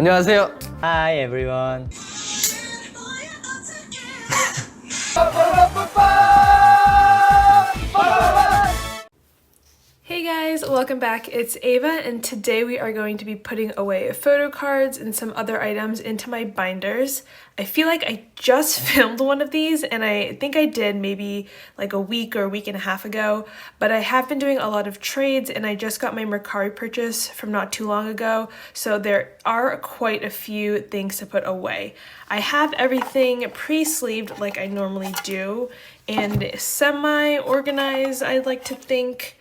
안녕하세요. Hi everyone. Hey guys, welcome back. It's Ava and today we are going to be putting away photo cards and some other items into my binders. I feel like I just filmed one of these and I think I did maybe like a week or a week and a half ago, but I have been doing a lot of trades and I just got my Mercari purchase from not too long ago, so there are quite a few things to put away. I have everything pre-sleeved like I normally do and semi-organized, I'd like to think.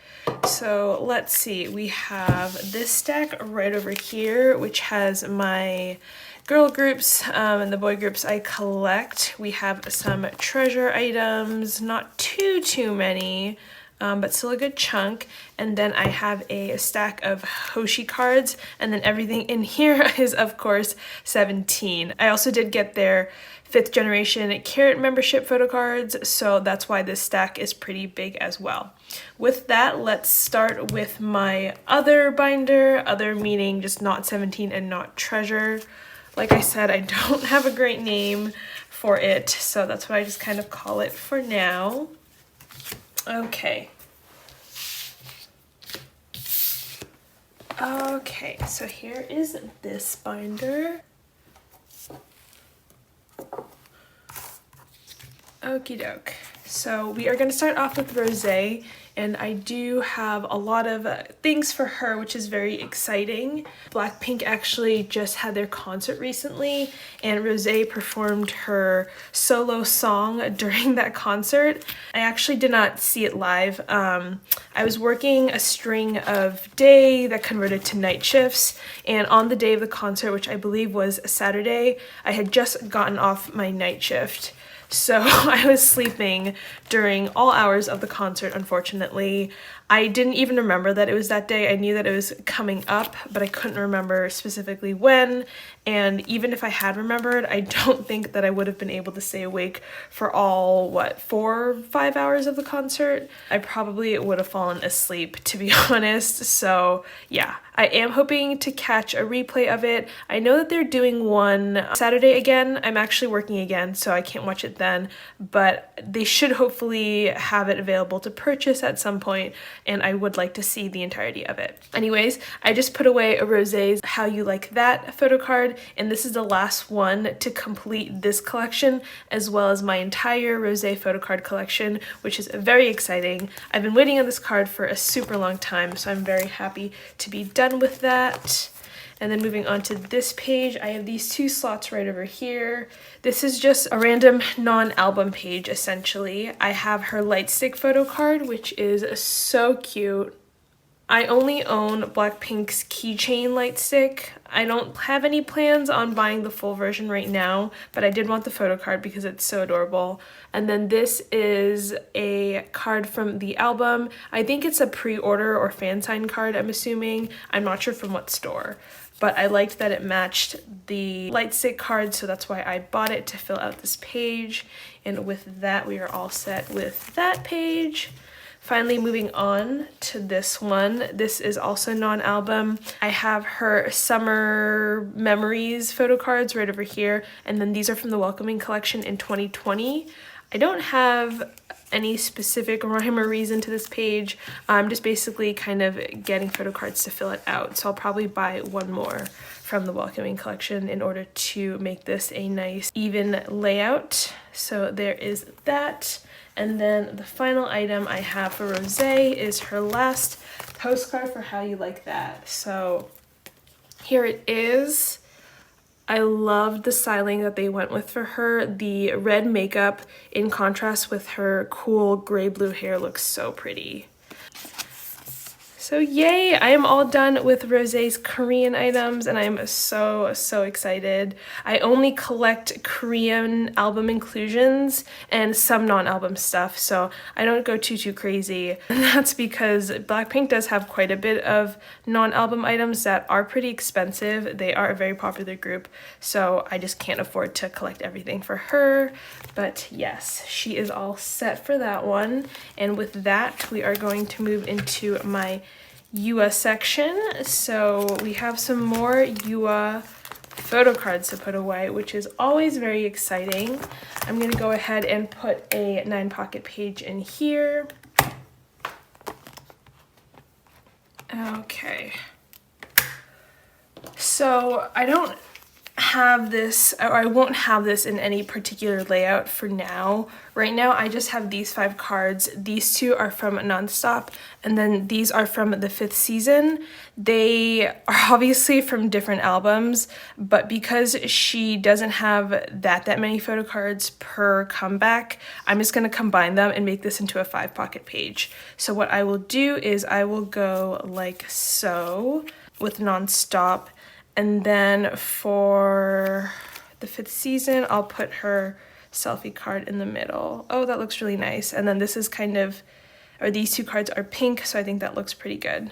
So let's see, we have this stack right over here, which has my girl groups and the boy groups I collect. We have some treasure items, not too many, but still a good chunk. And then I have a stack of Hoshi cards, and then everything in here is of course 17. I also did get their 5th generation Carat membership photo cards, so that's why this stack is pretty big as well. With that, let's start with my other binder, other meaning just not 17 and not treasure. Like I said, I don't have a great name for it, so that's what I just kind of call it for now. Okay. Okay, so here is this binder. Okie doke. So we are going to start off with Rosé, and I do have a lot of things for her, which is very exciting. Blackpink actually just had their concert recently, and Rosé performed her solo song during that concert. I actually did not see it live. I was working a string of day that converted to night shifts, and on the day of the concert, which I believe was a Saturday, I had just gotten off my night shift. So I was sleeping during all hours of the concert, unfortunately. I didn't even remember that it was that day. I knew that it was coming up, but I couldn't remember specifically when. And even if I had remembered, I don't think that I would have been able to stay awake for all, 4 or 5 hours of the concert. I probably would have fallen asleep, to be honest. So yeah, I am hoping to catch a replay of it. I know that they're doing one Saturday again. I'm actually working again, so I can't watch it then, but they should hopefully have it available to purchase at some point, and I would like to see the entirety of it. Anyways, I just put away a Rosé's How You Like That photo card, and this is the last one to complete this collection, as well as my entire Rosé photo card collection, which is very exciting. I've been waiting on this card for a super long time, so I'm very happy to be done with that. And then moving on to this page, I have these 2 slots right over here. This is just a random non-album page, essentially. I have her light stick photo card, which is so cute. I only own Blackpink's keychain light stick. I don't have any plans on buying the full version right now, but I did want the photo card because it's so adorable. And then this is a card from the album. I think it's a pre-order or fan sign card, I'm assuming. I'm not sure from what store, but I liked that it matched the light stick card, so that's why I bought it to fill out this page. And with that, we are all set with that page. Finally, moving on to this one. This is also non-album. I have her Summer Memories photo cards right over here, and then these are from the Welcoming collection in 2020. I don't have any specific rhyme or reason to this page. I'm just basically kind of getting photo cards to fill it out, so I'll probably buy one more from the Welcoming collection in order to make this a nice even layout. So there is that. And then the final item I have for Rosé is her last postcard for How You Like That. So here it is. I loved the styling that they went with for her. The red makeup in contrast with her cool gray-blue hair looks so pretty. So yay, I am all done with Rosé's Korean items and I'm so excited. I only collect Korean album inclusions and some non-album stuff, so I don't go too crazy. And that's because Blackpink does have quite a bit of non-album items that are pretty expensive. They are a very popular group, so I just can't afford to collect everything for her. But yes, she is all set for that one. And with that, we are going to move into my Yua section. So we have some more Yua photocards to put away, which is always very exciting. I'm going to go ahead and put a 9-pocket page in here. Okay. So I don't have this, or I won't have this in any particular layout for now. Right now I just have these 5 cards. These 2 are from Nonstop, and then these are from the 5th season. They are obviously from different albums, but because she doesn't have that many photo cards per comeback, I'm just going to combine them and make this into a 5-pocket page. So what I will do is I will go like so with Nonstop. And then for the 5th season, I'll put her selfie card in the middle. Oh, that looks really nice. And then this is kind of, or these 2 cards are pink, so I think that looks pretty good.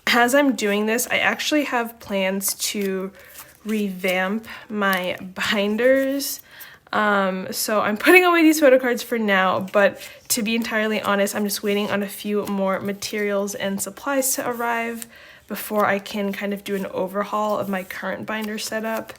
As I'm doing this, I actually have plans to revamp my binders. So I'm putting away these photo cards for now, but to be entirely honest, I'm just waiting on a few more materials and supplies to arrive before I can kind of do an overhaul of my current binder setup.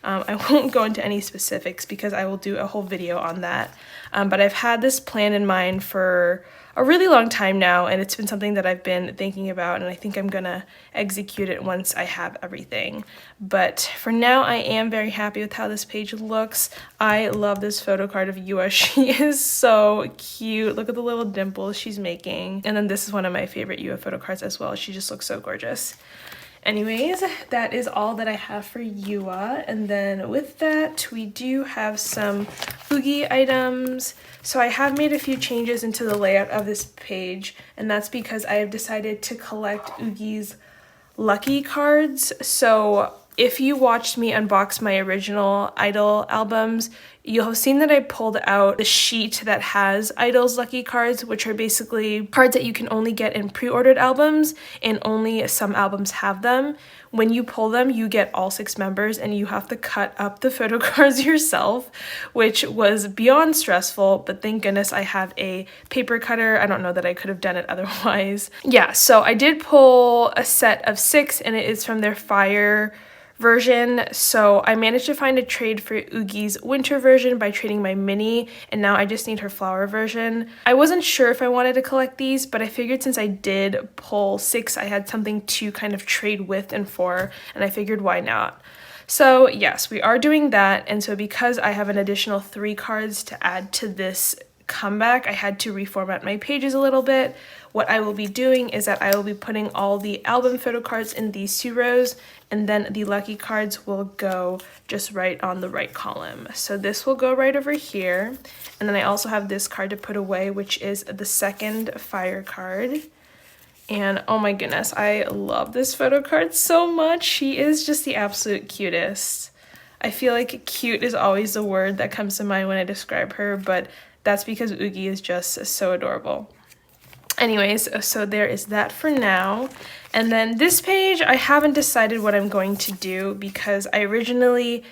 I won't go into any specifics because I will do a whole video on that. But I've had this plan in mind for a really long time now, and it's been something that I've been thinking about, and I think I'm gonna execute it once I have everything. But for now, I am very happy with how this page looks. I love this photo card of Yua. She is so cute. Look at the little dimples she's making. And then this is one of my favorite Yua photo cards as well. She just looks so gorgeous. Anyways, that is all that I have for Yua, and then with that we do have some Boogie items. So I have made a few changes into the layout of this page, and that's because I have decided to collect Oogie's lucky cards. So if you watched me unbox my original Idol albums, you'll have seen that I pulled out the sheet that has Idol's lucky cards, which are basically cards that you can only get in pre-ordered albums, and only some albums have them. When you pull them, you get all 6 members, and you have to cut up the photo cards yourself, which was beyond stressful, but thank goodness I have a paper cutter. I don't know that I could have done it otherwise. Yeah, so I did pull a set of 6, and it is from their Fire version. So I managed to find a trade for Oogie's winter version by trading my mini, and now I just need her flower version. I wasn't sure if I wanted to collect these, but I figured since I did pull 6, I had something to kind of trade with and for, and I figured why not. So yes, we are doing that, and so because I have an additional 3 cards to add to this comeback, I had to reformat my pages a little bit. What I will be doing is that I will be putting all the album photo cards in these 2 rows, and then the lucky cards will go just right on the right column. So this will go right over here, and then I also have this card to put away, which is the 2nd Fire card. And oh my goodness, I love this photo card so much. She is just the absolute cutest. I feel like cute is always the word that comes to mind when I describe her, but that's because Oogie is just so adorable. Anyways, so there is that for now. And then this page, I haven't decided what I'm going to do because I originally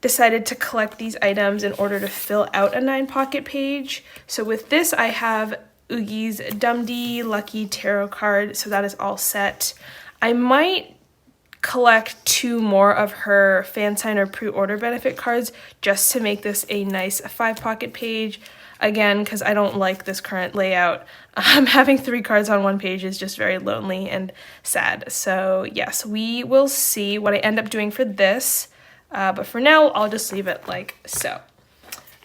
decided to collect these items in order to fill out a 9-pocket page. So with this, I have Oogie's Dum-Dee Lucky Tarot card, so that is all set. I might collect 2 more of her fan sign or pre-order benefit cards just to make this a nice 5-pocket page. Again, because I don't like this current layout. Having 3 cards on one page is just very lonely and sad. So yes, we will see what I end up doing for this. But for now, I'll just leave it like so.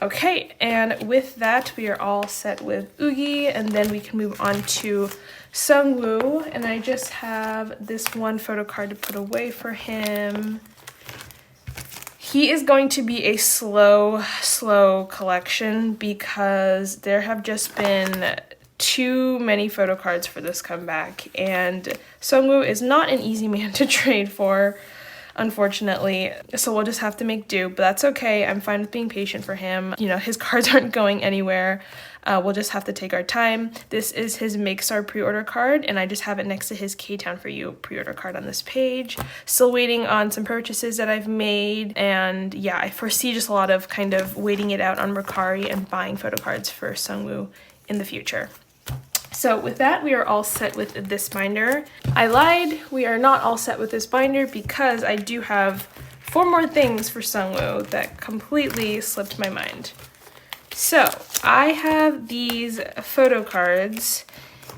Okay, and with that, we are all set with Oogie, and then we can move on to Sungwoo. And I just have this one photo card to put away for him. He is going to be a slow collection because there have just been too many photo cards for this comeback, and Sungwoo is not an easy man to trade for, unfortunately, so we'll just have to make do, but that's okay. I'm fine with being patient for him. You know, his cards aren't going anywhere. We'll just have to take our time. This is his Make Star pre-order card, and I just have it next to his K-Town For You pre-order card on this page. Still waiting on some purchases that I've made, and yeah, I foresee just a lot of kind of waiting it out on Mercari and buying photo cards for Sungwoo in the future. So with that, we are all set with this binder. I lied, we are not all set with this binder because I do have 4 more things for Sungwoo that completely slipped my mind. So I have these photo cards,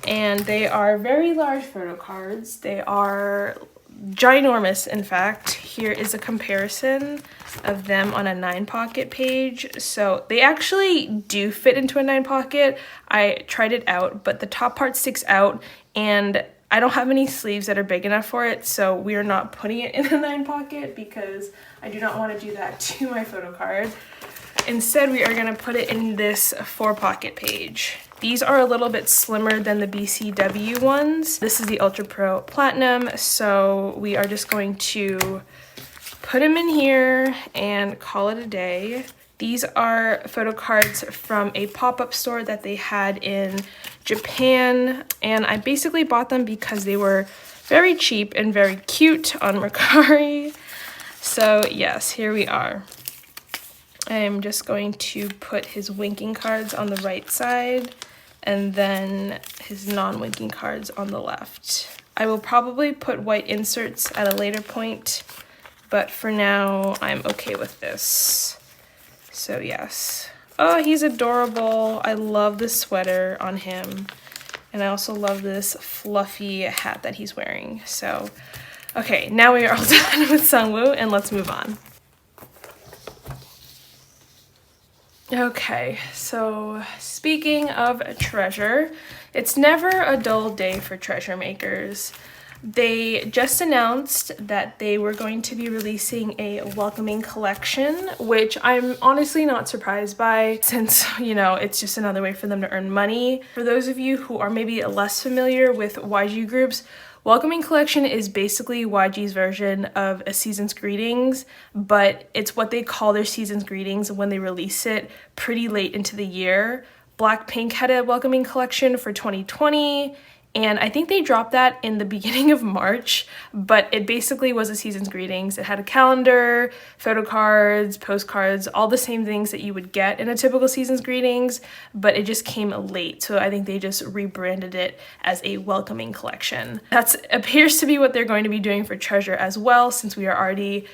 and they are very large photo cards. They are ginormous, in fact. Here is a comparison of them on a 9-pocket page. So they actually do fit into a 9-pocket. I tried it out, but the top part sticks out, and I don't have any sleeves that are big enough for it, so we are not putting it in a 9-pocket because I do not want to do that to my photo card. Instead, we are going to put it in this 4-pocket page. These are a little bit slimmer than the BCW ones. This is the Ultra Pro Platinum, so we are just going to put them in here and call it a day. These are photo cards from a pop-up store that they had in Japan, and I basically bought them because they were very cheap and very cute on Mercari. So yes, here we are. I'm just going to put his winking cards on the right side and then his non-winking cards on the left. I will probably put white inserts at a later point, but for now I'm okay with this. So yes. Oh, he's adorable. I love the sweater on him. And I also love this fluffy hat that he's wearing. So, okay, now we are all done with Sungwoo, and let's move on. Okay, so speaking of treasure, it's never a dull day for treasure makers. They just announced that they were going to be releasing a welcoming collection, which I'm honestly not surprised by since, you know, it's just another way for them to earn money. For those of you who are maybe less familiar with YG groups, Welcoming Collection is basically YG's version of a season's greetings, but it's what they call their season's greetings when they release it pretty late into the year. Blackpink had a Welcoming Collection for 2020, and I think they dropped that in the beginning of March, but it basically was a season's greetings. It had a calendar, photo cards, postcards, all the same things that you would get in a typical season's greetings, but it just came late. So I think they just rebranded it as a welcoming collection. That appears to be what they're going to be doing for Treasure as well, since we are already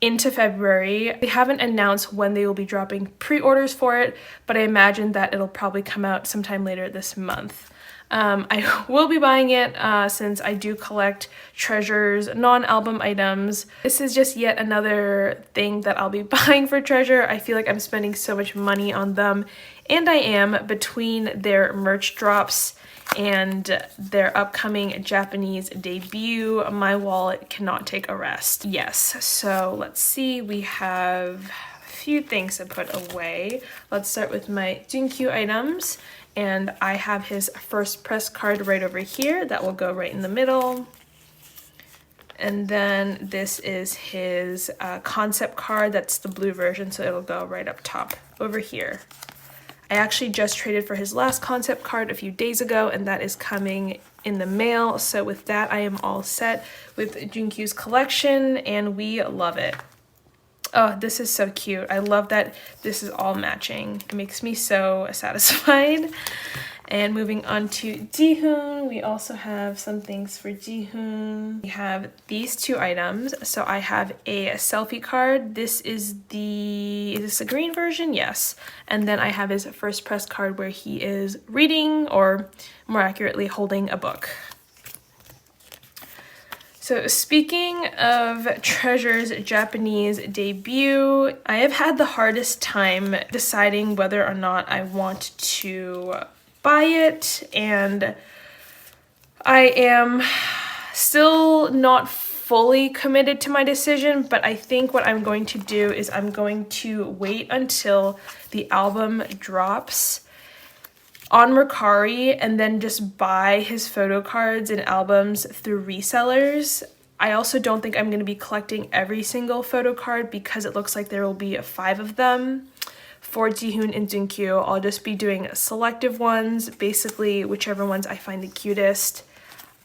into February. They haven't announced when they will be dropping pre-orders for it, but I imagine that it'll probably come out sometime later this month. I will be buying it since I do collect Treasure's non-album items. This is just yet another thing that I'll be buying for Treasure. I feel like I'm spending so much money on them, and I am, between their merch drops and their upcoming Japanese debut. My wallet cannot take a rest. Yes, so let's see. We have a few things to put away. Let's start with my Boogie Items. And I have his first press card right over here that will go right in the middle. And then this is his concept card. That's the blue version, so it'll go right up top over here. I actually just traded for his last concept card a few days ago, and that is coming in the mail. So with that, I am all set with Junkyu's collection, and we love it. Oh, this is so cute. I love that this is all matching. It makes me so satisfied. And moving on to Jihoon, we also have some things for Jihoon. We have these 2 items. So I have a selfie card. This is this a green version? Yes. And then I have his first press card where he is reading, or more accurately, holding a book. So speaking of Treasure's Japanese debut, I have had the hardest time deciding whether or not I want to buy it, and I am still not fully committed to my decision, but I think what I'm going to do is I'm going to wait until the album drops on Mercari and then just buy his photo cards and albums through resellers. I also don't think I'm going to be collecting every single photo card because it looks like there will be 5 of them for Jihoon and Junkyu. I'll just be doing selective ones, basically whichever ones I find the cutest.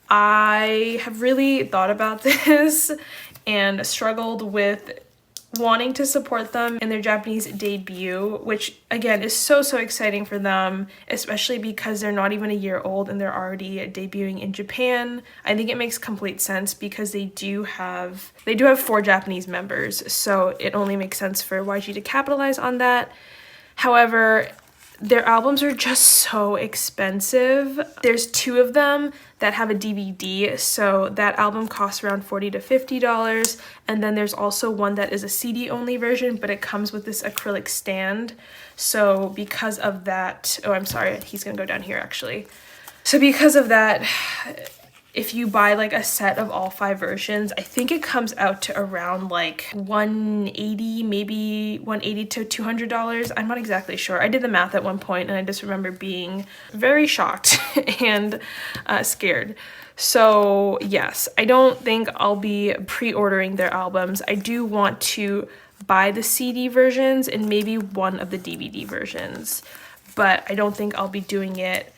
I have really thought about this and struggled with wanting to support them in their Japanese debut, which again is so exciting for them, especially because they're not even a year old and they're already debuting in Japan. I think it makes complete sense because they do have 4 Japanese members, so it only makes sense for YG to capitalize on that. However, their albums are just so expensive. There's 2 of them that have a DVD, so that album costs around $40 to $50, and then there's also one that is a CD only version, but it comes with this acrylic stand. So because of that, oh, I'm sorry, he's gonna go down here actually. So because of that, if you buy like a set of all 5 versions, I think it comes out to around like $180, maybe $180 to $200. I'm not exactly sure. I did the math at one point and I just remember being very shocked and scared. So yes, I don't think I'll be pre-ordering their albums. I do want to buy the CD versions and maybe one of the DVD versions, but I don't think I'll be doing it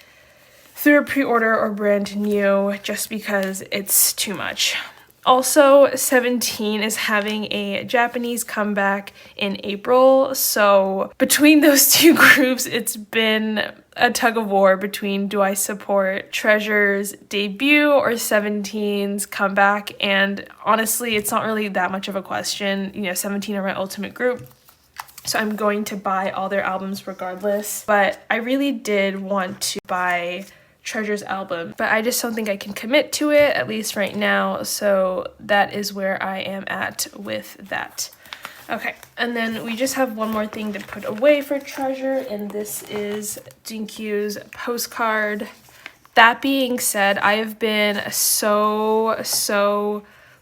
through a pre-order or brand new just because it's too much. Also, 17 is having a Japanese comeback in April, so between those 2 groups, it's been a tug of war between do I support Treasure's debut or 17's comeback, and honestly, it's not really that much of a question. You know, 17 are my ultimate group, so I'm going to buy all their albums regardless, but I really did want to buy Treasure's album, but I just don't think I can commit to it, at least right now, so that is where I am at with that. Okay, and then we just have one more thing to put away for Treasure, and this is Jinkyu's postcard. That being said, I have been so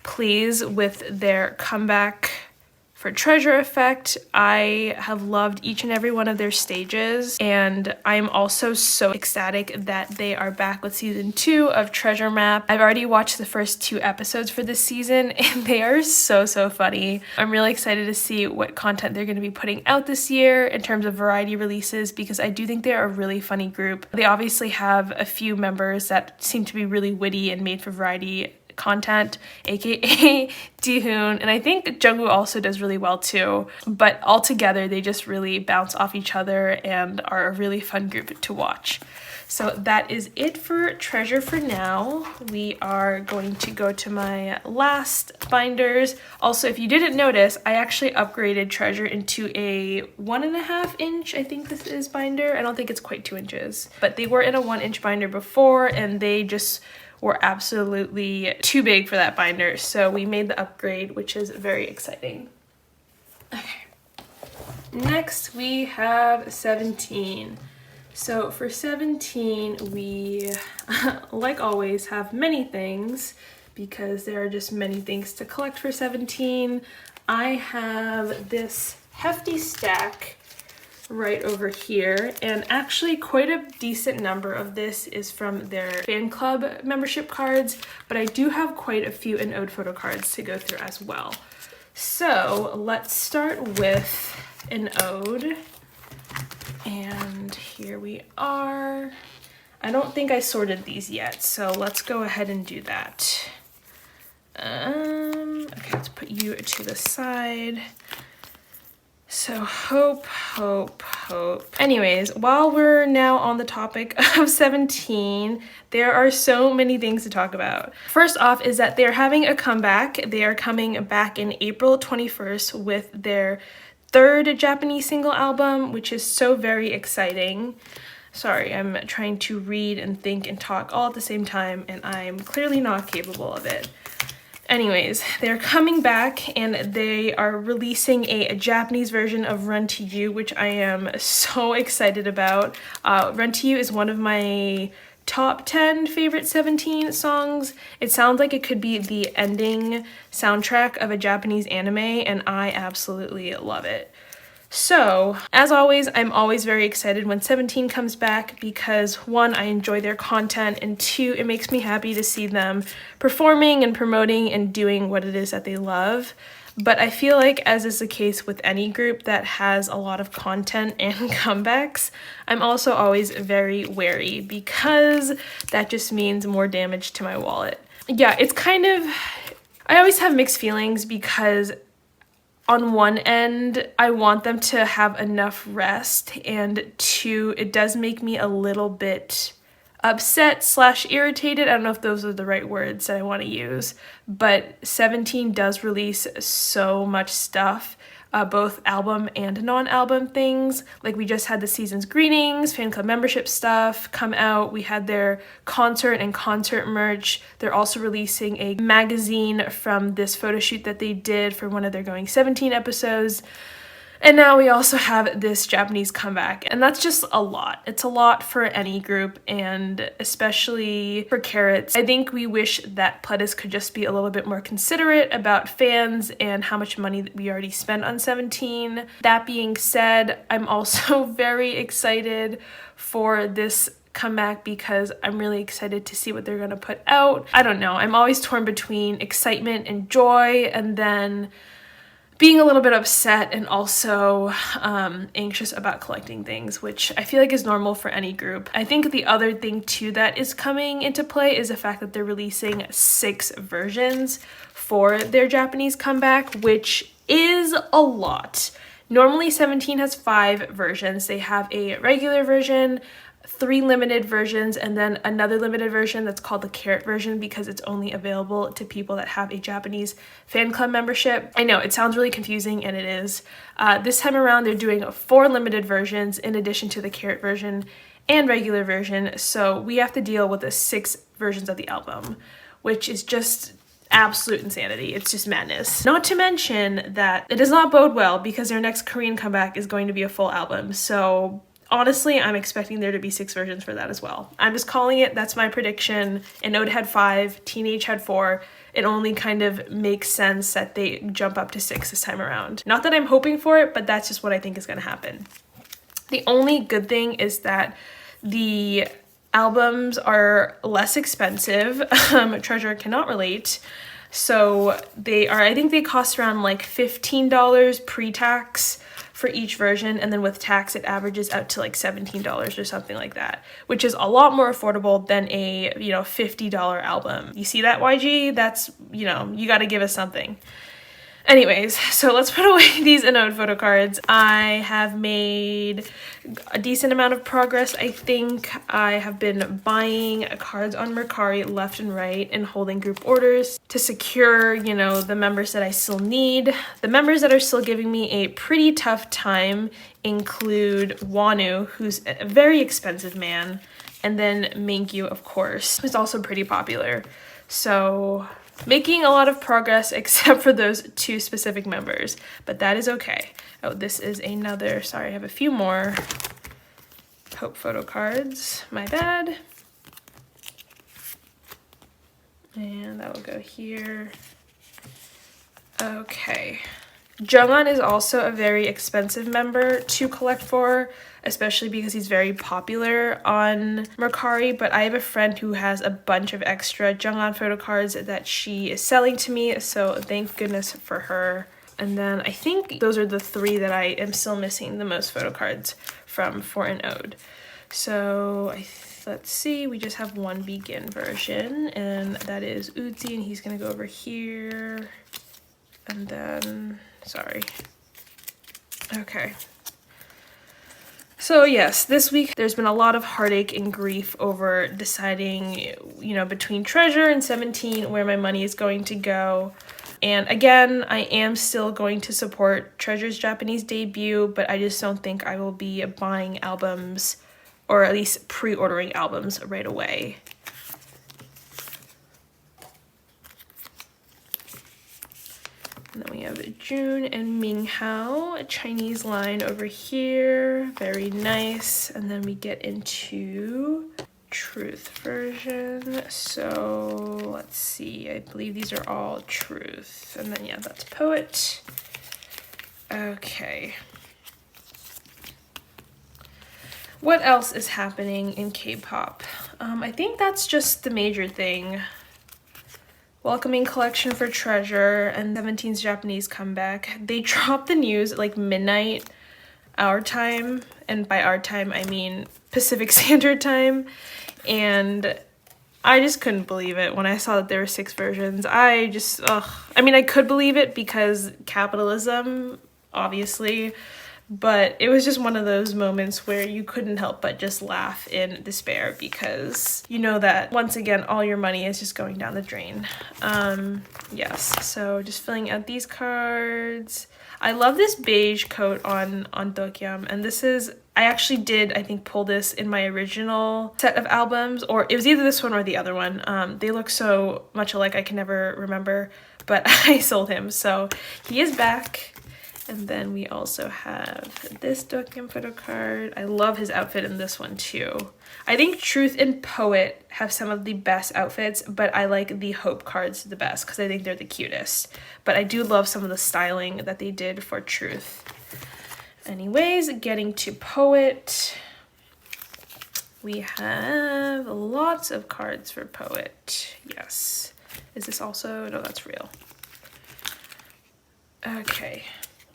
pleased with their comeback for Treasure Effect. I have loved each and every one of their stages, and I'm also so ecstatic that they are back with season 2 of Treasure Map. I've already watched the first 2 episodes for this season, and they are so funny. I'm really excited to see what content they're going to be putting out this year in terms of variety releases, because I do think they're a really funny group. They obviously have a few members that seem to be really witty and made for variety content, aka Jihoon, and I think Jungwoo also does really well too, but all together they just really bounce off each other and are a really fun group to watch. So that is it for Treasure for now. We are going to go to my last binders. Also, if you didn't notice, I actually upgraded Treasure into a 1.5 inch, I think this is, binder. I don't think it's quite 2 inches, but they were in a 1 inch binder before and they just were absolutely too big for that binder, so we made the upgrade, which is very exciting. Okay, next we have 17. So for 17, we, like always, have many things because there are just many things to collect for 17. I have this hefty stack right over here, and actually quite a decent number of this is from their fan club membership cards, but I do have quite a few in ode photo cards to go through as well. So let's start with an ode, and here we are. I don't think I sorted these yet, so let's go ahead and do that. Okay, let's put you to the side. So hope. Anyways, while we're now on the topic of 17, there are so many things to talk about. First off is that they're having a comeback. They are coming back in April 21st with their 3rd Japanese single album, which is so very exciting. Sorry, I'm trying to read and think and talk all at the same time, and I'm clearly not capable of it. Anyways, they're coming back and they are releasing a Japanese version of Run to You, which I am so excited about. Run to You is one of my top 10 favorite 17 songs. It sounds like it could be the ending soundtrack of a Japanese anime, and I absolutely love it. So, as always, I'm always very excited when 17 comes back because 1, I enjoy their content, and 2, it makes me happy to see them performing and promoting and doing what it is that they love. But I feel like, as is the case with any group that has a lot of content and comebacks, I'm also always very wary because that just means more damage to my wallet. Yeah, it's kind of, I always have mixed feelings because on one end, I want them to have enough rest, and two, it does make me a little bit upset / irritated. I don't know if those are the right words that I want to use, but 17 does release so much stuff, both album and non-album things. Like we just had the season's greetings, fan club membership stuff come out. We had their concert and concert merch. They're also releasing a magazine from this photo shoot that they did for one of their Going 17 episodes. And now we also have this Japanese comeback, and that's just a lot. It's a lot for any group, and especially for Carrots. I think we wish that Pledis could just be a little bit more considerate about fans and how much money that we already spent on 17. That being said, I'm also very excited for this comeback because I'm really excited to see what they're gonna put out. I don't know, I'm always torn between excitement and joy, and then being a little bit upset and also anxious about collecting things, which I feel like is normal for any group. I think the other thing too that is coming into play is the fact that they're releasing 6 versions for their Japanese comeback, which is a lot. Normally 17 has 5 versions. They have a regular version, 3 limited versions, and then another limited version that's called the Carrot version because it's only available to people that have a Japanese fan club membership. I know it sounds really confusing, and it is. This time around they're doing 4 limited versions in addition to the Carrot version and regular version, so we have to deal with the 6 versions of the album, which is just absolute insanity. It's just madness. Not to mention that it does not bode well because their next Korean comeback is going to be a full album, so honestly, I'm expecting there to be 6 versions for that as well. I'm just calling it. That's my prediction. Anode had 5, Teenage had 4. It only kind of makes sense that they jump up to 6 this time around. Not that I'm hoping for it, but that's just what I think is going to happen. The only good thing is that the albums are less expensive. Treasure cannot relate. So they are, I think they cost around like $15 pre-tax for each version, and then with tax it averages out to like $17 or something like that, which is a lot more affordable than a, you know, $50 album. You see that, YG? That's, you know, you got to give us something. Anyways, so let's put away these Anode photo cards. I have made a decent amount of progress. I think I have been buying cards on Mercari left and right and holding group orders to secure, you know, the members that I still need. The members that are still giving me a pretty tough time include Wanu, who's a very expensive man, and then Mingyu, of course, who's also pretty popular. So making a lot of progress except for those 2 specific members, but that is okay. Oh, this is another, sorry, I have a few more Hope photo cards, my bad. And that will go here. Okay. Jungwon is also a very expensive member to collect for, especially because he's very popular on Mercari, but I have a friend who has a bunch of extra Jungwon photo cards that she is selling to me, so thank goodness for her. And then I think those are the 3 that I am still missing the most photo cards from for an ode. So let's see, we just have 1 begin version, and that is Uzi, and he's gonna go over here. And then, sorry. Okay. So yes, this week there's been a lot of heartache and grief over deciding, you know, between Treasure and 17 where my money is going to go. And again, I am still going to support Treasure's Japanese debut, but I just don't think I will be buying albums, or at least pre-ordering albums right away. And then we have June and Minghao, a Chinese line over here, very nice. And then we get into Truth version. So let's see, I believe these are all Truth. And then yeah, that's Poet. Okay. What else is happening in K-pop? I think that's just the major thing. Welcoming collection for Treasure and 17's Japanese comeback. They dropped the news at like midnight our time, and by our time I mean Pacific Standard Time, and I just couldn't believe it when I saw that there were 6 versions. I just, ugh. I mean, I could believe it because capitalism, obviously, but it was just one of those moments where you couldn't help but just laugh in despair because you know that, once again, all your money is just going down the drain. Yes, so just filling out these cards. I love this beige coat on Dokyam, and this is, I actually did, I think, pull this in my original set of albums, or it was either this one or the other one. They look so much alike I can never remember, but I sold him, so he is back. And then we also have this Dokyam photo card. I love his outfit in this one too. I think Truth and Poet have some of the best outfits, but I like the Hope cards the best because I think they're the cutest. But I do love some of the styling that they did for Truth. Anyways, getting to Poet. We have lots of cards for Poet. Yes. Is this also? No, that's real. Okay.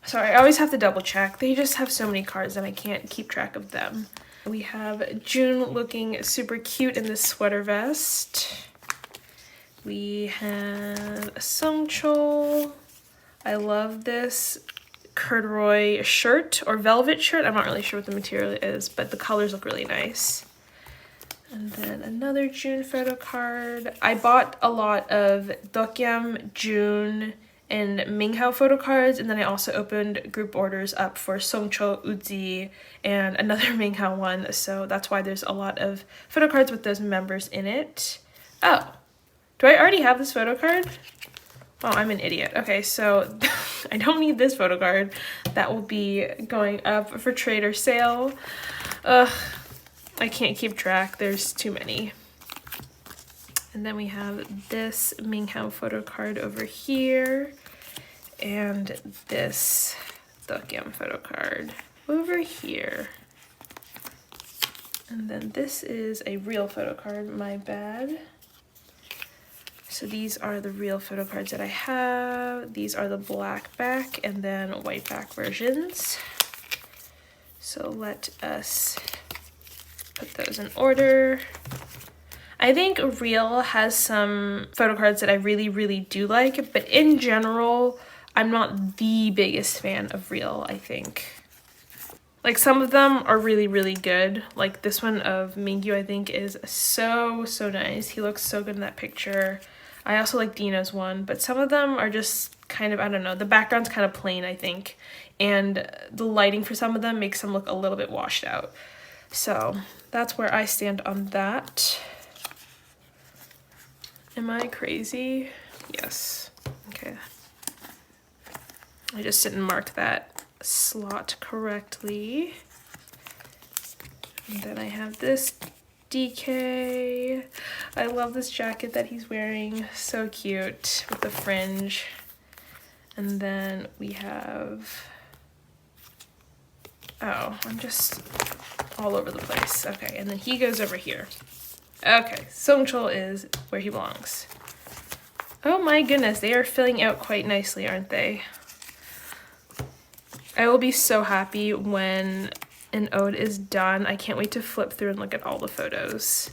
Sorry, I always have to double check. They just have so many cards and I can't keep track of them. We have June looking super cute in this sweater vest. We have Sungchul. I love this corduroy shirt or velvet shirt. I'm not really sure what the material is, but the colors look really nice. And then another June photo card. I bought a lot of Dokyam, June, and Minghao photo cards, and then I also opened group orders up for Songcho, Uzi, and another Minghao one, so that's why there's a lot of photo cards with those members in it. Oh, do I already have this photo card? Oh, I'm an idiot. Okay, so I don't need this photo card. That will be going up for trade or sale. Ugh, I can't keep track. There's too many. And then we have this Minghao photo card over here. And this Dokyam photo card over here. And then this is a real photo card, my bad. So these are the real photo cards that I have. These are the black back and then white back versions. So let us put those in order. I think Real has some photo cards that I really, really do like, but in general, I'm not the biggest fan of Real, I think. Like, some of them are really, really good. Like this one of Mingyu, I think, is so, so nice. He looks so good in that picture. I also like Dina's one, but some of them are just kind of, I don't know, the background's kind of plain, I think. And the lighting for some of them makes them look a little bit washed out. So that's where I stand on that. Am I crazy? Yes. Okay. I just didn't mark that slot correctly. And then I have this DK. I love this jacket that he's wearing. So cute with the fringe. And then we have... Oh, I'm just all over the place. Okay, and then he goes over here. Okay, Songchul is where he belongs. Oh my goodness, they are filling out quite nicely, aren't they? I will be so happy when an ode is done. I can't wait to flip through and look at all the photos.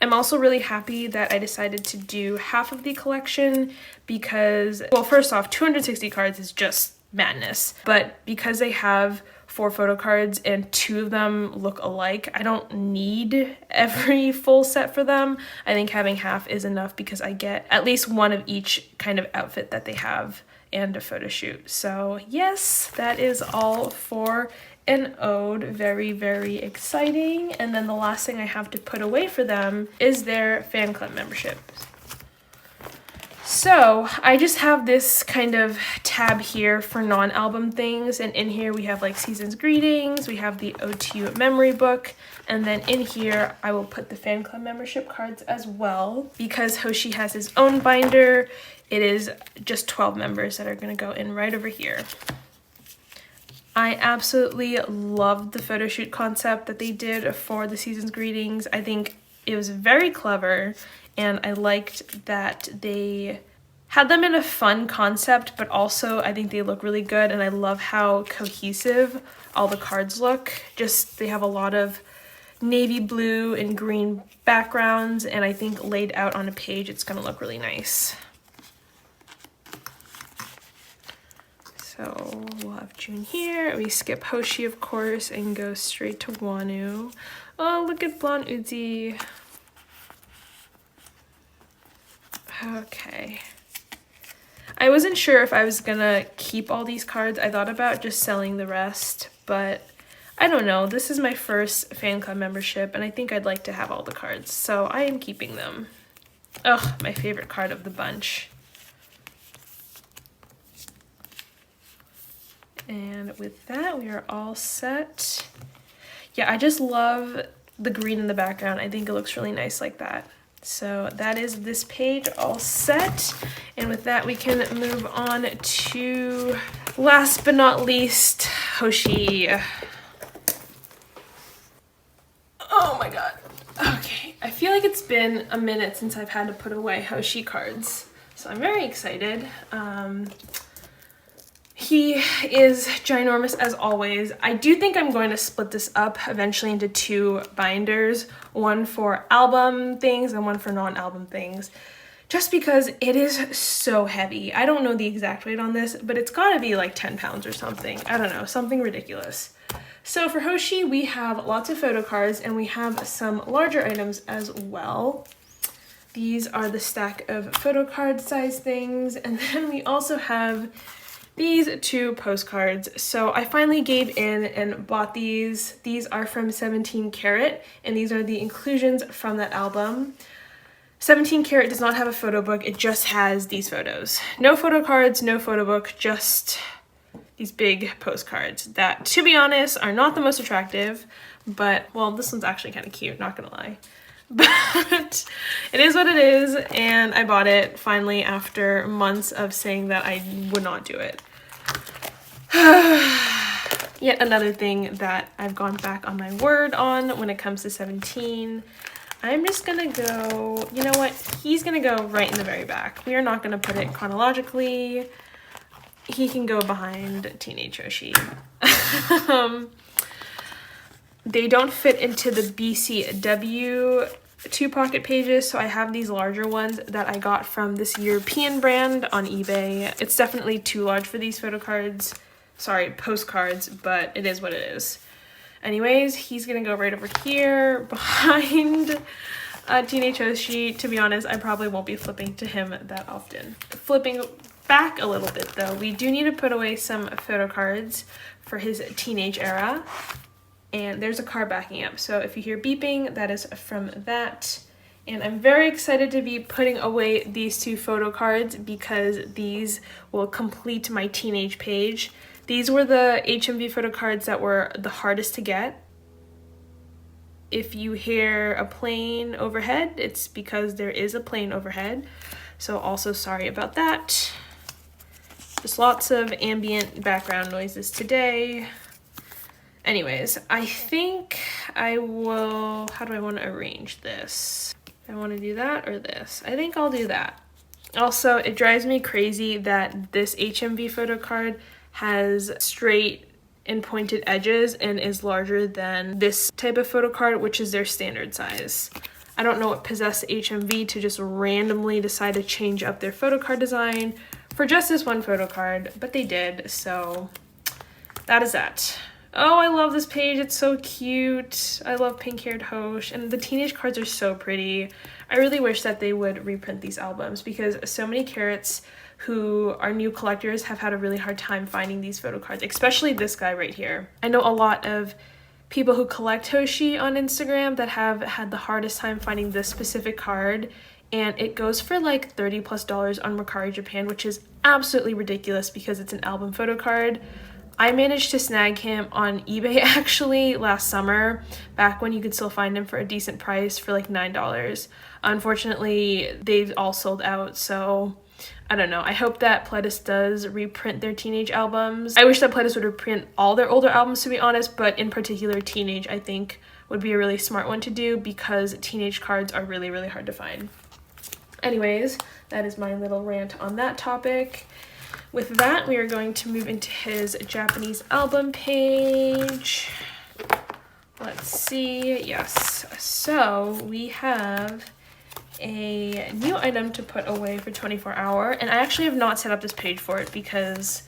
I'm also really happy that I decided to do half of the collection because, well, first off, 260 cards is just madness. But because they have 4 photo cards and 2 of them look alike, I don't need every full set for them. I think having half is enough because I get at least one of each kind of outfit that they have and a photo shoot. So yes, that is all for an ode. Very, very exciting. And then the last thing I have to put away for them is their fan club membership. So I just have this kind of tab here for non-album things, and in here we have like Season's Greetings, we have the O2 memory book, and then in here I will put the fan club membership cards as well. Because Hoshi has his own binder, it is just 12 members that are going to go in right over here. I absolutely loved the photo shoot concept that they did for the Season's Greetings. I think it was very clever, and I liked that they had them in a fun concept, but also I think they look really good, and I love how cohesive all the cards look. Just, they have a lot of navy blue and green backgrounds, and I think laid out on a page it's gonna look really nice. So we'll have June here. We skip Hoshi, of course, and go straight to Wanu. Oh, look at Blonde Uzi. Okay. I wasn't sure if I was gonna keep all these cards. I thought about just selling the rest, but I don't know. This is my first fan club membership, and I think I'd like to have all the cards, so I am keeping them. Ugh, my favorite card of the bunch. And with that, we are all set. Yeah, I just love the green in the background. I think it looks really nice like that. So that is this page all set. And with that, we can move on to, last but not least, Hoshi. Oh my god. Okay, I feel like it's been a minute since I've had to put away Hoshi cards. So I'm very excited. He is ginormous as always. I do think I'm going to split this up eventually into 2 binders, one for album things and one for non-album things, just because it is so heavy. I don't know the exact weight on this, but it's gotta be like 10 pounds or something. I don't know, something ridiculous. So for Hoshi, we have lots of photo cards and we have some larger items as well. These are the stack of photo card size things, and then we also have these 2 postcards. So I finally gave in and bought these. These are from 17 Carat, and these are the inclusions from that album. 17 Carat does not have a photo book, it just has these photos. No photo cards, no photo book, just these big postcards that, to be honest, are not the most attractive, but, well, this one's actually kind of cute, not gonna lie. But it is what it is, and I bought it finally after months of saying that I would not do it. Yet another thing that I've gone back on my word on when it comes to 17. I'm just gonna go, you know what, he's gonna go right in the very back. We are not gonna put it chronologically. He can go behind Teenage Hoshi. They don't fit into the BCW 2 pocket pages, so I have these larger ones that I got from this European brand on eBay. It's definitely too large for these postcards, but it is what it is. Anyways, he's gonna go right over here behind Teenage Hoshi. To be honest, I probably won't be flipping to him that often. Flipping back a little bit though, we do need to put away some photo cards for his teenage era. And there's a car backing up. So if you hear beeping, that is from that. And I'm very excited to be putting away these 2 photo cards because these will complete my teenage page. These were the HMV photo cards that were the hardest to get. If you hear a plane overhead, it's because there is a plane overhead. So also sorry about that. Just lots of ambient background noises today. Anyways, I think I will, how do I want to arrange this? I want to do that or this? I think I'll do that. Also, it drives me crazy that this HMV photo card has straight and pointed edges and is larger than this type of photo card, which is their standard size. I don't know what possessed HMV to just randomly decide to change up their photo card design for just this one photo card, but they did, so that is that. Oh, I love this page. It's so cute. I love pink-haired Hosh, and the teenage cards are so pretty. I really wish that they would reprint these albums because so many Carats who are new collectors have had a really hard time finding these photo cards, especially this guy right here. I know a lot of people who collect Hoshi on Instagram that have had the hardest time finding this specific card, and it goes for like $30+ on Mercari Japan, which is absolutely ridiculous because it's an album photo card. I managed to snag him on eBay actually last summer, back when you could still find him for a decent price for like $9. Unfortunately, they've all sold out, so I don't know. I hope that Pledis does reprint their teenage albums. I wish that Pledis would reprint all their older albums, to be honest, but in particular teenage I think would be a really smart one to do because teenage cards are really, really hard to find. Anyways, that is my little rant on that topic. With that, we are going to move into his Japanese album page. Let's see. Yes. So we have a new item to put away for 24 hour, and I actually have not set up this page for it because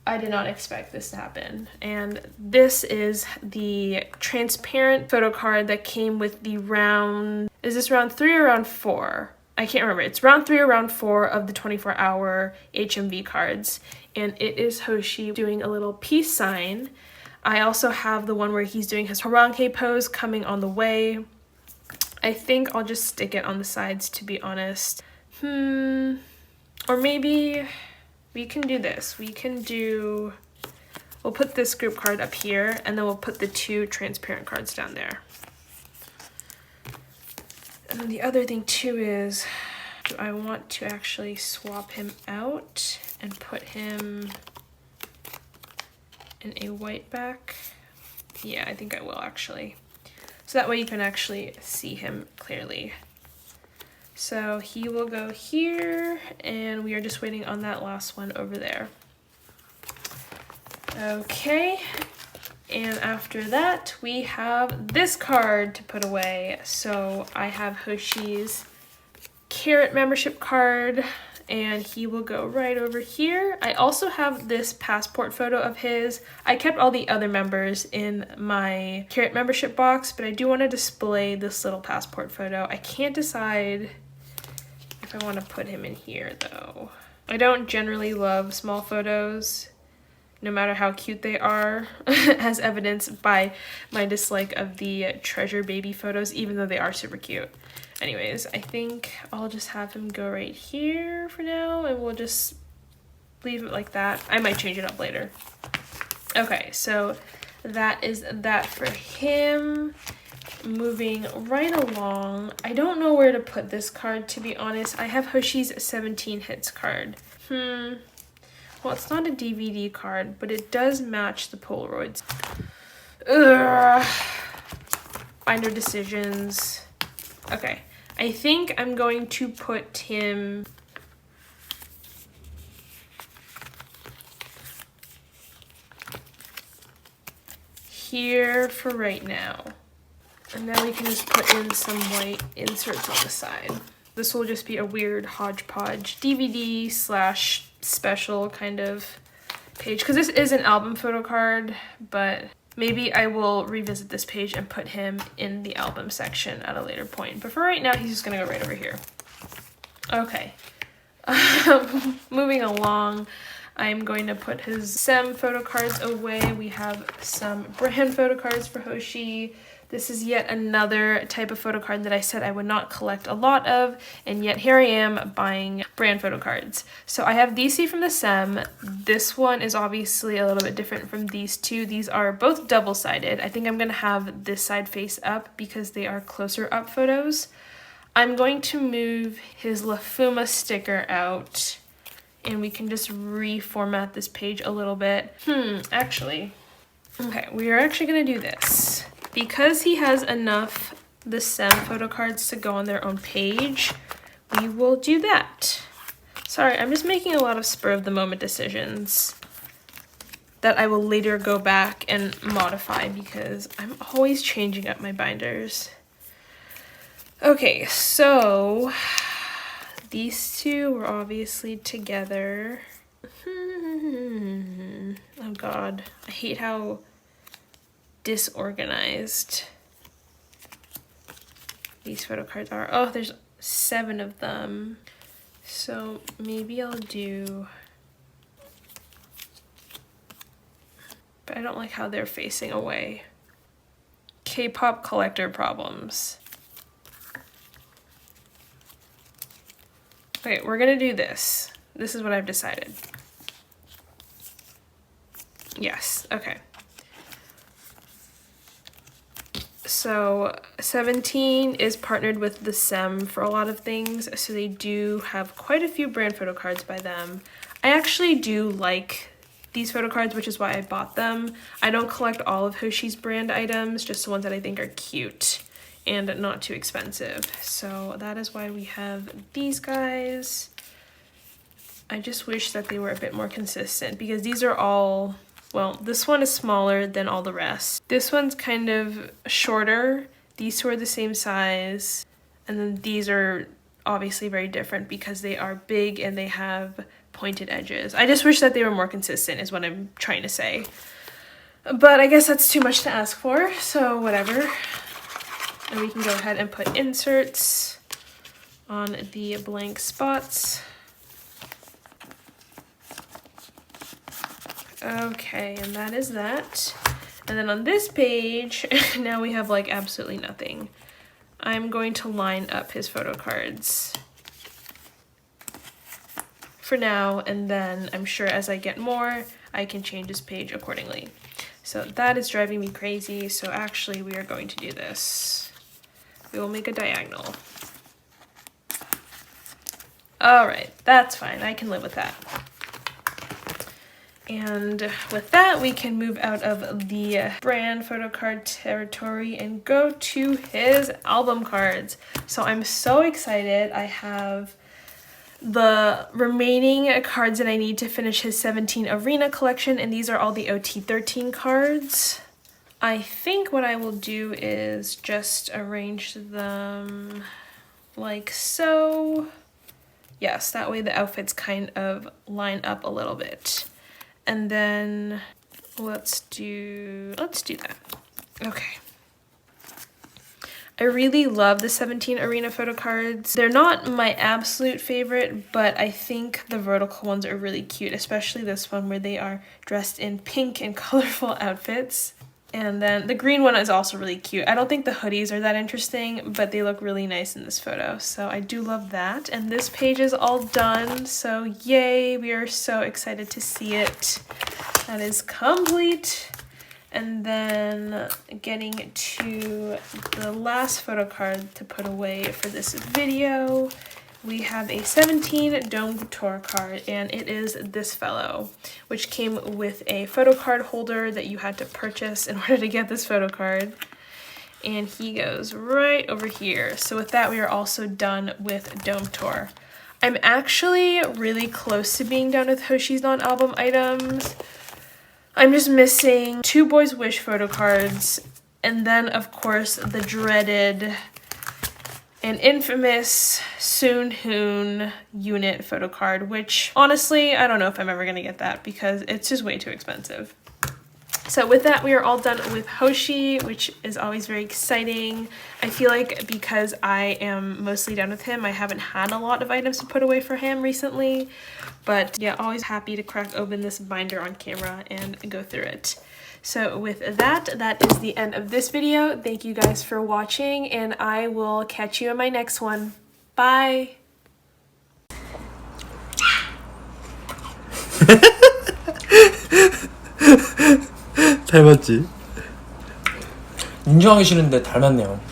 I did not expect this to happen. And this is the transparent photo card that came with the round, is this round 3 or round 4? I can't remember. It's round 3 or round 4 of the 24 hour HMV cards, and it is Hoshi doing a little peace sign. I also have the one where he's doing his harangue pose coming on the way. I think I'll just stick it on the sides, to be honest. Or maybe we can do this. We'll put this group card up here, and then we'll put the 2 transparent cards down there. And then the other thing too is, do I want to actually swap him out and put him in a white back? Yeah, I think I will actually. So that way you can actually see him clearly. So he will go here, and we are just waiting on that last one over there. Okay, and after that we have this card to put away. So I have Hoshi's Carrot membership card, and he will go right over here. I also have this passport photo of his. I kept all the other members in my Carrot membership box, but I do want to display this little passport photo. I can't decide if I want to put him in here though. I don't generally love small photos, no matter how cute they are, as evidenced by my dislike of the treasure baby photos, even though they are super cute. Anyways, I think I'll just have him go right here for now, and we'll just leave it like that. I might change it up later. Okay, so that is that for him. Moving right along, I don't know where to put this card, to be honest. I have Hoshi's 17 hits card. Well, it's not a DVD card, but it does match the Polaroids. Ugh. Binder decisions. Okay, I think I'm going to put him here for right now. And then we can just put in some white inserts on the side. This will just be a weird hodgepodge DVD / special kind of page, because this is an album photo card, but maybe I will revisit this page and put him in the album section at a later point. But for right now, he's just gonna go right over here. Okay, moving along, I'm going to put his SEM photo cards away. We have some brand photo cards for Hoshi. This is yet another type of photo card that I said I would not collect a lot of, and yet here I am buying brand photo cards. So I have DC from the SEM. This one is obviously a little bit different from these two. These are both double-sided. I think I'm gonna have this side face up because they are closer up photos. I'm going to move his La Fuma sticker out, and we can just reformat this page a little bit. Actually, okay, we are actually gonna do this. Because he has enough the SEM photo cards to go on their own page, we will do that. Sorry, I'm just making a lot of spur of the moment decisions that I will later go back and modify because I'm always changing up my binders. Okay, so these two were obviously together. Oh God, I hate how disorganized these photo cards are. Oh, there's 7 of them. So maybe I'll do, but I don't like how they're facing away. K-pop collector problems. Okay, we're gonna do this. This is what I've decided. Yes, okay. So 17 is partnered with the SEM for a lot of things, so they do have quite a few brand photo cards by them. I actually do like these photo cards, which is why I bought them. I don't collect all of Hoshi's brand items, just the ones that I think are cute and not too expensive. So that is why we have these guys. I just wish that they were a bit more consistent because these are all Well, this one is smaller than all the rest. This one's kind of shorter. These two are the same size. And then these are obviously very different because they are big and they have pointed edges. I just wish that they were more consistent is what I'm trying to say. But I guess that's too much to ask for, so whatever. And we can go ahead and put inserts on the blank spots. Okay, and that is that. And then on this page, now we have like absolutely nothing. I'm going to line up his photo cards for now, and then I'm sure as I get more, I can change this page accordingly. So that is driving me crazy, so actually we are going to do this. We will make a diagonal. Alright, that's fine, I can live with that. And with that, we can move out of the brand Photocard territory and go to his album cards. So I'm so excited. I have the remaining cards that I need to finish his 17 Arena collection, and these are all the OT13 cards. I think what I will do is just arrange them like so. Yes, that way the outfits kind of line up a little bit. And then let's do that. Okay. I really love the 17 Arena photo cards. They're not my absolute favorite, but I think the vertical ones are really cute, especially this one where they are dressed in pink and colorful outfits. And then the green one is also really cute. I don't think the hoodies are that interesting, but they look really nice in this photo. So I do love that. And this page is all done. So yay, we are so excited to see it. That is complete. And then getting to the last photo card to put away for this video, we have a 17 Dome Tour card, and it is this fellow, which came with a photo card holder that you had to purchase in order to get this photo card. And he goes right over here. So with that, we are also done with Dome Tour. I'm actually really close to being done with Hoshi's non-album items. I'm just missing 2 Boys Wish photo cards, and then of course the dreaded and infamous Soon-Hoon unit photo card, which honestly, I don't know if I'm ever gonna get that because it's just way too expensive. So with that, we are all done with Hoshi, which is always very exciting. I feel like because I am mostly done with him, I haven't had a lot of items to put away for him recently. But yeah, always happy to crack open this binder on camera and go through it. So with that, that is the end of this video. Thank you guys for watching, and I will catch you in my next one. Bye! 닮았지? 인정하기 싫은데 닮았네요.